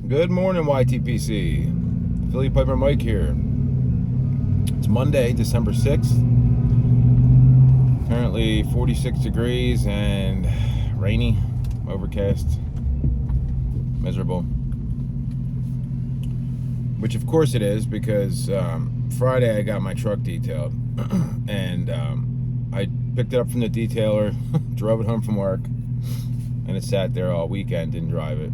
Good morning, YTPC. Philly Piper Mike here. It's Monday, December 6th. Currently 46 degrees and rainy, overcast, miserable. Which of course it is, because Friday I got my truck detailed and I picked it up from the detailer, drove it home from work, and it sat there all weekend, didn't drive it.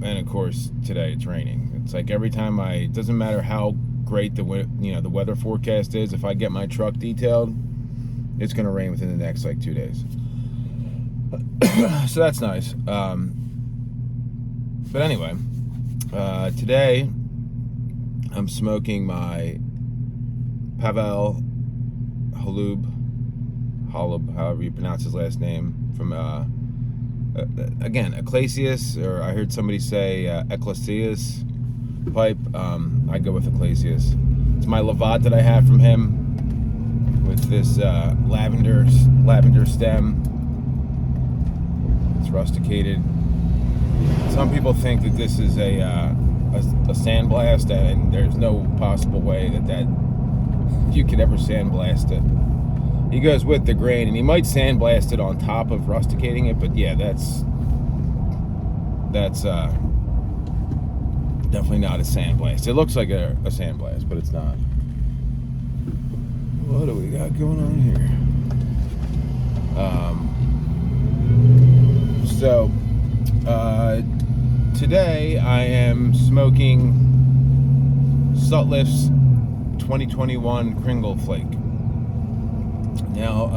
And of course today it's raining. It's like every time it doesn't matter how great the weather forecast is, if I get my truck detailed, it's gonna rain within the next like 2 days. So that's nice. But anyway, today I'm smoking my Pavel Holub, however you pronounce his last name, from again, Ecclesias, or I heard somebody say Ecclesias pipe. I go with Ecclesias. It's my Lavat that I have from him with this lavender stem. It's rusticated. Some people think that this is a sandblast, and there's no possible way that you could ever sandblast it. He goes with the grain, and he might sandblast it on top of rusticating it, but yeah, that's definitely not a sandblast. It looks like a sandblast, but it's not. What do we got going on here? So today I am smoking Sutliff's 2021 Cringle Flake. Now,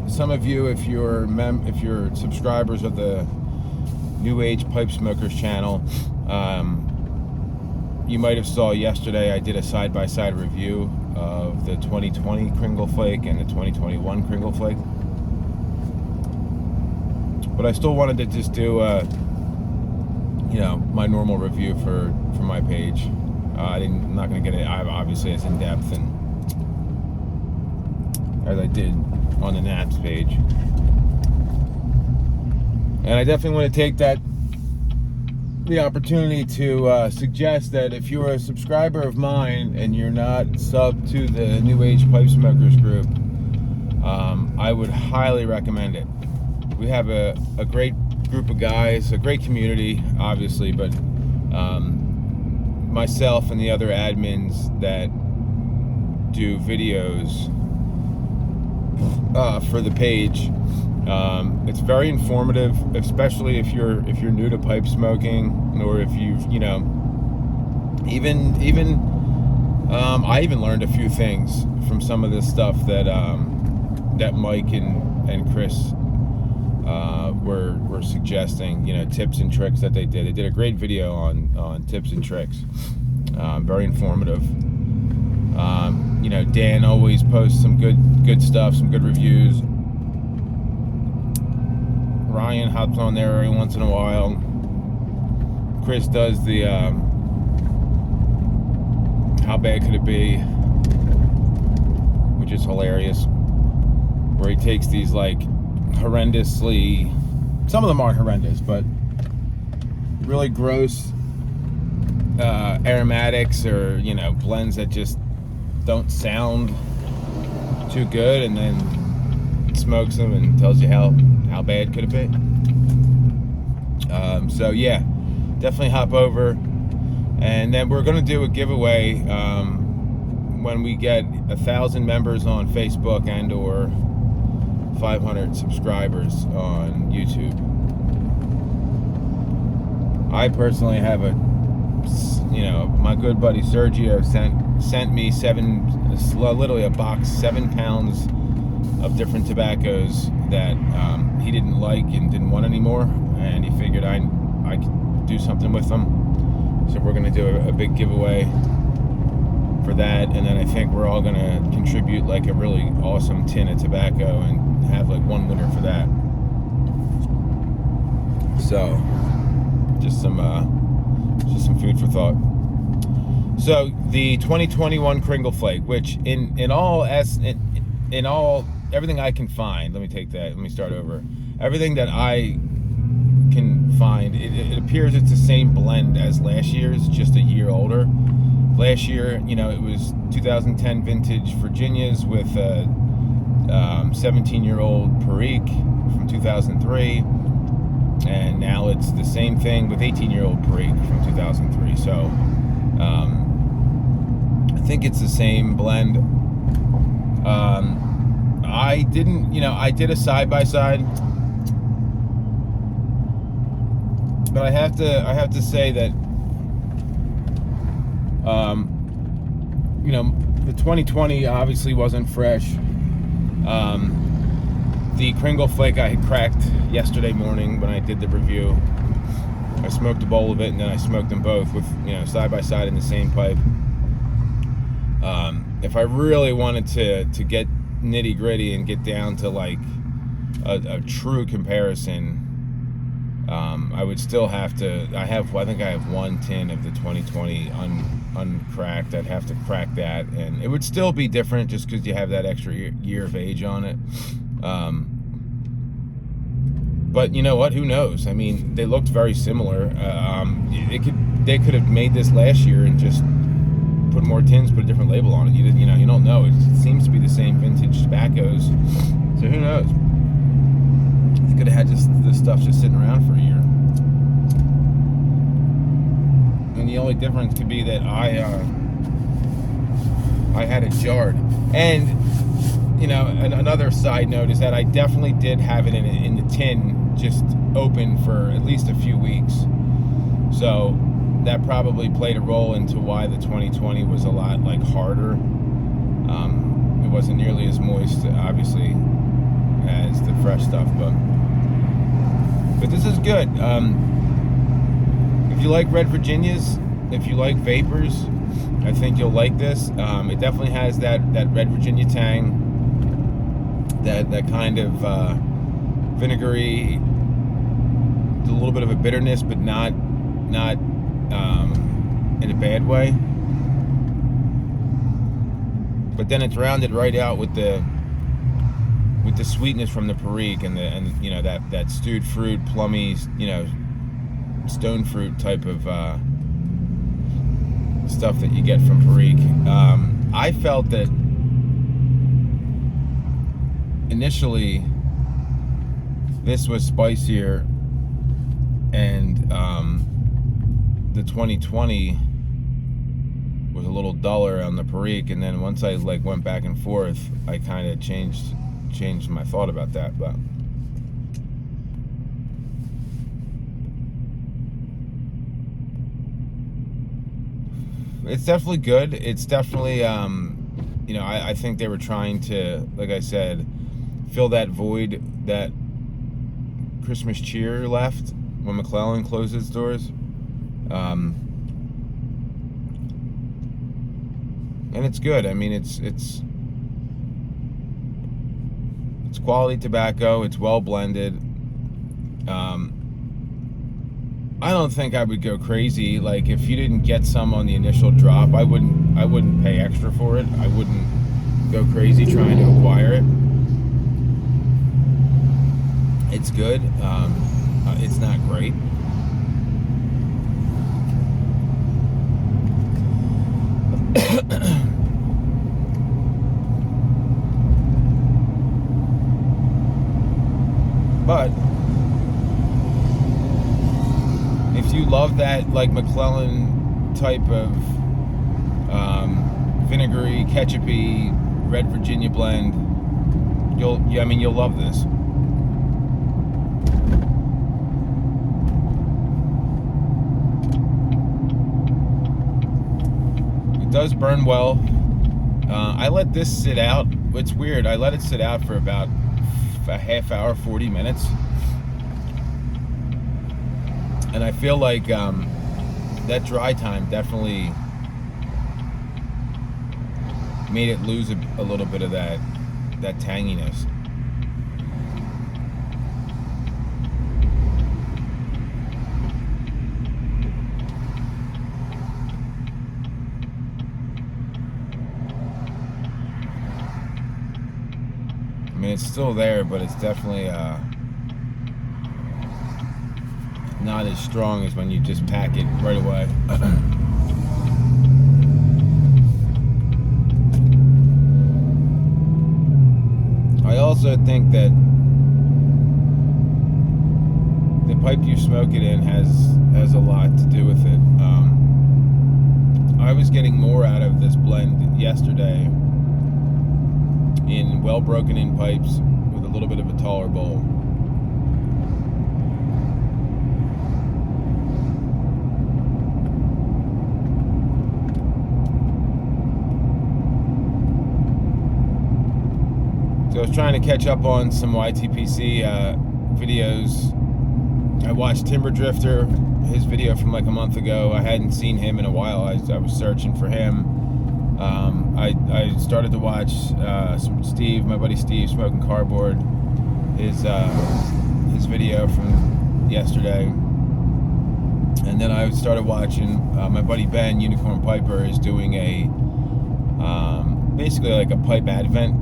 some of you, if you're subscribers of the New Age Pipe Smokers channel, you might have saw yesterday I did a side-by-side review of the 2020 Cringle Flake and the 2021 Cringle Flake. But I still wanted to just do my normal review for my page. I'm not going to get it obviously as in depth and as I did on the Naps page. And I definitely want to take the opportunity to suggest that if you're a subscriber of mine and you're not subbed to the New Age Pipe Smokers group, I would highly recommend it. We have a great group of guys, a great community, obviously, but myself and the other admins that do videos for the page, it's very informative, especially if you're new to pipe smoking, or if you've I even learned a few things from some of this stuff that Mike and Chris were suggesting, tips and tricks that they did. They did a great video on tips and tricks, very informative. Dan always posts some good stuff, some good reviews. Ryan hops on there every once in a while. Chris does the how bad could it be, which is hilarious, where he takes these like horrendously, some of them aren't horrendous, but really gross aromatics or blends that just don't sound too good, and then smokes them and tells you how bad could it be. So yeah, definitely hop over, and then we're gonna do a giveaway when we get 1,000 members on Facebook and or 500 subscribers on YouTube. I personally have my good buddy Sergio sent me literally a box, 7 pounds of different tobaccos that he didn't like and didn't want anymore, and he figured I could do something with them. So we're gonna do a big giveaway for that, and then I think we're all gonna contribute like a really awesome tin of tobacco and have like one winner for that. So just some food for thought. So the 2021 Cringle Flake, which in all everything I can find, let me start over. Everything that I can find, it appears it's the same blend as last year's, just a year older. Last year, you know, it was 2010 vintage Virginias with a 17-year-old Perique from 2003, and now it's the same thing with 18-year-old Perique from 2003. So I think it's the same blend. I didn't, you know, I did a side-by-side, but I have to say that you know, the 2020 obviously wasn't fresh. The Cringle Flake I had cracked yesterday morning when I did the review. I smoked a bowl of it, and then I smoked them both with, you know, side by side in the same pipe. If I really wanted to get nitty gritty and get down to like a true comparison, I would still have to. I think I have one tin of the 2020 uncracked. I'd have to crack that, and it would still be different just because you have that extra year of age on it. But you know what? Who knows? I mean, they looked very similar. They could have made this last year and just put more tins, put a different label on it. You don't know. It seems to be the same vintage tobaccos. So who knows? They could have had this stuff just sitting around for a year. And the only difference could be that I had it jarred. And you know, another side note is that I definitely did have it in the tin, just open for at least a few weeks. So that probably played a role into why the 2020 was a lot like harder. It wasn't nearly as moist, obviously, as the fresh stuff, but this is good. If you like red Virginias, if you like vapors, I think you'll like this. It definitely has that red Virginia tang, that kind of vinegary, a little bit of a bitterness, but not in a bad way. But then it's rounded right out with the sweetness from the Perique and you know, that stewed fruit, plummy, you know, stone fruit type of stuff that you get from Perique. I felt that initially this was spicier, and the 2020 was a little duller on the Perique, and then once I like went back and forth, I kind of changed my thought about that. But it's definitely good. It's definitely you know, I think they were trying to, like I said, fill that void that Christmas cheer left when McClellan closed its doors. And it's good. I mean, it's quality tobacco. It's well blended. I don't think I would go crazy. Like, if you didn't get some on the initial drop, I wouldn't pay extra for it. I wouldn't go crazy trying to acquire it. It's good. It's not great. But if you love that like McClellan type of vinegary, ketchupy, red Virginia blend, you'll love this. It does burn well. I let this sit out. It's weird. I let it sit out for about a half hour, 40 minutes. And I feel like that dry time definitely made it lose a little bit of that tanginess. I mean, it's still there, but it's definitely not as strong as when you just pack it right away. I also think that the pipe you smoke it in has a lot to do with it. I was getting more out of this blend yesterday in well broken in pipes with a little bit of a taller bowl. So I was trying to catch up on some YTPC videos. I watched Timber Drifter, his video from like a month ago. I hadn't seen him in a while. I was searching for him. I started to watch Steve, my buddy Steve, Smoking Cardboard, his video from yesterday. And then I started watching my buddy Ben, Unicorn Piper, is doing a basically like a pipe advent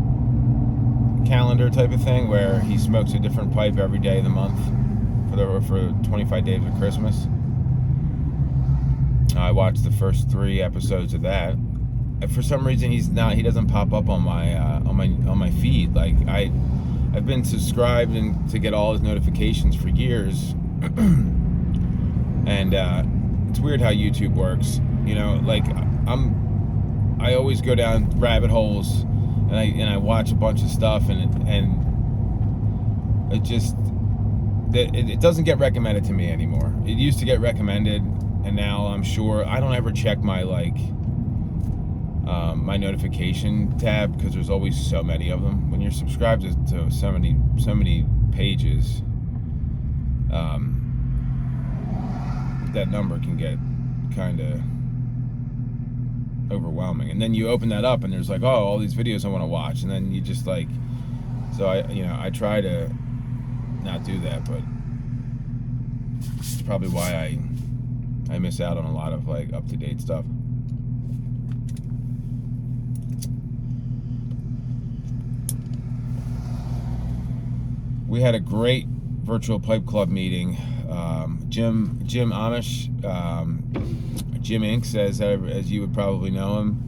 calendar type of thing where he smokes a different pipe every day of the month for 25 days of Christmas. I watched the first 3 episodes of that. For some reason, he doesn't pop up on my feed. Like I've been subscribed and to get all his notifications for years, and it's weird how YouTube works. You know, like I always go down rabbit holes, and I watch a bunch of stuff, and it just it doesn't get recommended to me anymore. It used to get recommended, and now I'm sure I don't ever check my my notification tab because there's always so many of them. When you're subscribed to so many pages, that number can get kind of overwhelming. And then you open that up and there's like, oh, all these videos I want to watch, and then you just like, so I try to not do that, but it's probably why I miss out on a lot of like up-to-date stuff. We had a great virtual pipe club meeting. Jim Amish, Jim Inks, as you would probably know him,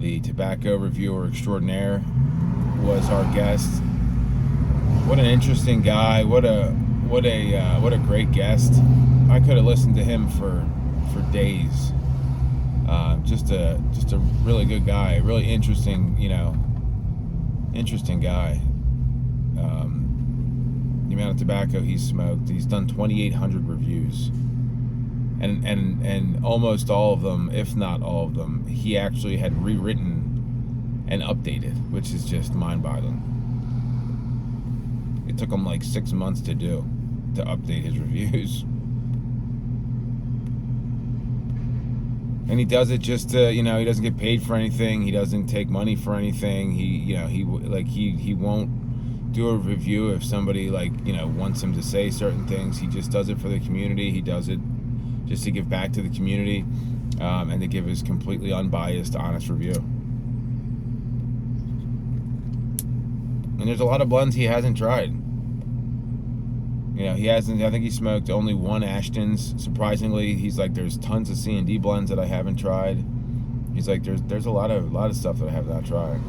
the tobacco reviewer extraordinaire, was our guest. What an interesting guy! What a great guest! I could have listened to him for days. Just a really good guy, really interesting, interesting guy. The amount of tobacco he's smoked, he's done 2,800 reviews, and almost all of them, if not all of them, he actually had rewritten and updated, which is just mind-boggling. It took him like 6 months to update his reviews. And he does it just to, he doesn't get paid for anything. He doesn't take money for anything. He won't do a review if somebody wants him to say certain things. He just does it for the community. He does it just to give back to the community, and to give his completely unbiased, honest review. And there's a lot of blends he hasn't tried. He hasn't. I think he smoked only 1 Ashton's. Surprisingly, he's like, there's tons of C&D blends that I haven't tried. He's like, there's a lot of stuff that I have not tried.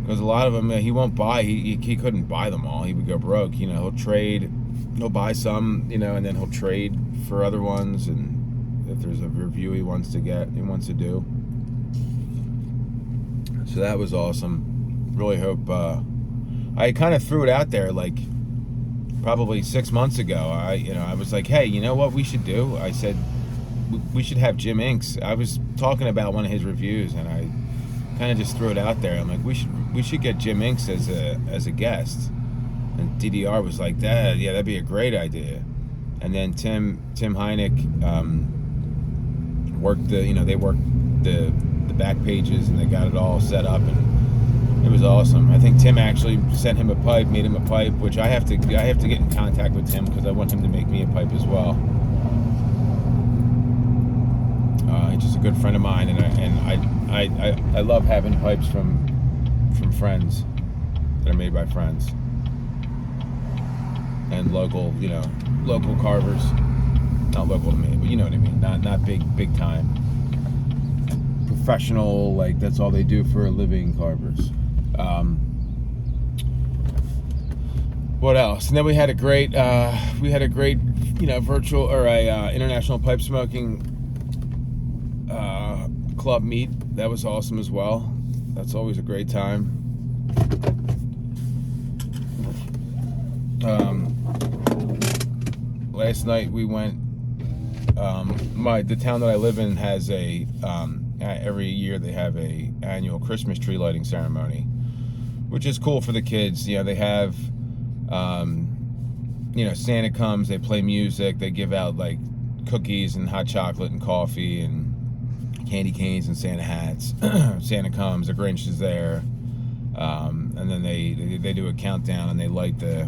Because a lot of them he won't buy. He couldn't buy them all. He would go broke. He'll trade. He'll buy some. And then he'll trade for other ones. And if there's a review he wants to do. So that was awesome. Really hope. I kind of threw it out there like probably 6 months ago. I was like, hey, you know what we should do? I said we should have Jim Inks. I was talking about one of his reviews, and I kind of just threw it out there. I'm like, we should get Jim Inks as a guest. And DDR was like, that'd be a great idea. And then Tim Heineck worked they worked the back pages, and they got it all set up, and it was awesome. I think Tim actually sent him a pipe, made him a pipe, which I have to get in contact with Tim because I want him to make me a pipe as well. He's just a good friend of mine, and I love having pipes from friends that are made by friends. and local, local carvers. Not local to me, but you know what I mean. Not big time professional, like that's all they do for a living carvers. What else? And then we had a great virtual or a international pipe smoking club meet. That was awesome as well. That's always a great time. Last night we went. The town that I live in has a every year they have a annual Christmas tree lighting ceremony, which is cool for the kids. They have Santa comes, they play music, they give out like cookies and hot chocolate and coffee and candy canes and Santa hats. Santa comes, the Grinch is there, and then they do a countdown and they light the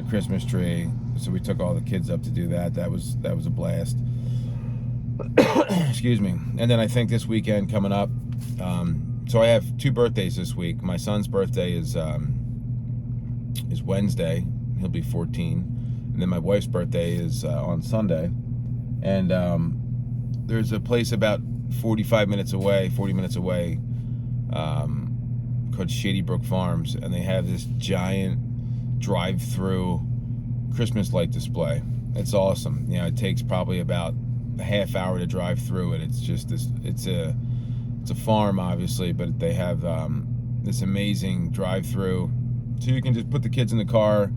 Christmas tree. So we took all the kids up to do that. That was a blast. Excuse me. And then I think this weekend coming up, so I have 2 birthdays this week. My son's birthday is Wednesday. He'll be 14. And then my wife's birthday is on Sunday. And there's a place about 40 minutes away called Shady Brook Farms, and they have this giant drive-through Christmas light display. It's awesome. It takes probably about a half hour to drive through it. It's just this. It's a farm, obviously, but they have this amazing drive-through, so you can just put the kids in the car,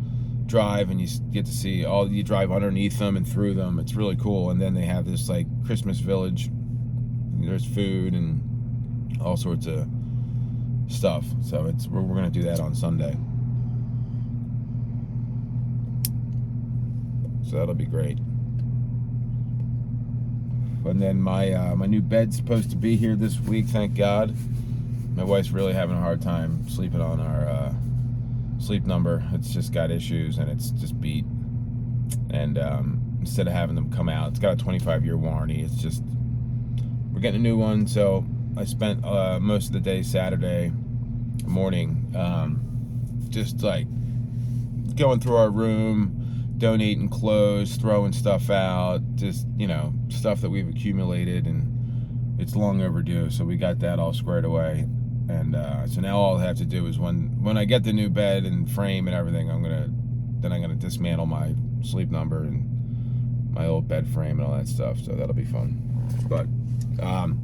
drive, and you get to see all. You drive underneath them and through them. It's really cool. And then they have this like Christmas village. There's food and all sorts of stuff. So we're gonna do that on Sunday. So that'll be great. And then my new bed's supposed to be here this week, thank God. My wife's really having a hard time sleeping on our sleep number. It's just got issues and it's just beat. And instead of having them come out, it's got a 25-year warranty. It's just, we're getting a new one. So I spent most of the day Saturday morning just like going through our room, donating clothes, throwing stuff out, just stuff that we've accumulated, and it's long overdue. So we got that all squared away, and so now all I have to do is when I get the new bed and frame and everything, I'm gonna dismantle my sleep number and my old bed frame and all that stuff. So that'll be fun. But I'm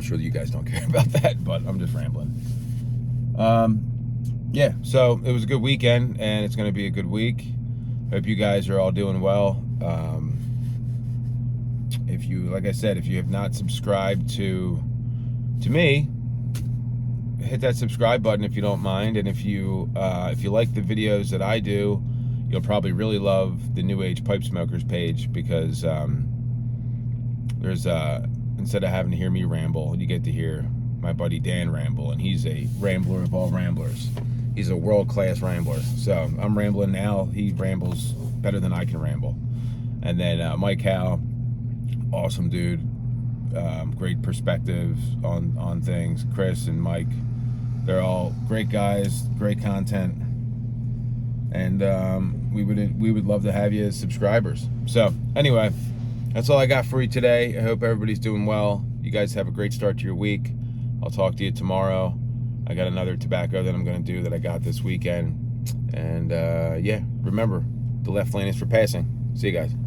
sure that you guys don't care about that, but I'm just rambling. Yeah, so it was a good weekend, and it's going to be a good week. Hope you guys are all doing well. If you, like I said, if you have not subscribed to me, hit that subscribe button if you don't mind. And if you like the videos that I do, you'll probably really love the New Age Pipe Smokers page, because there's instead of having to hear me ramble, you get to hear my buddy Dan ramble, and he's a rambler of all ramblers. He's a world-class rambler. So I'm rambling now. He rambles better than I can ramble. And then Mike Howe, awesome dude. Great perspective on things. Chris and Mike, they're all great guys, great content. And we would love to have you as subscribers. So anyway, that's all I got for you today. I hope everybody's doing well. You guys have a great start to your week. I'll talk to you tomorrow. I got another tobacco that I'm going to do that I got this weekend. And yeah, remember, the left lane is for passing. See you guys.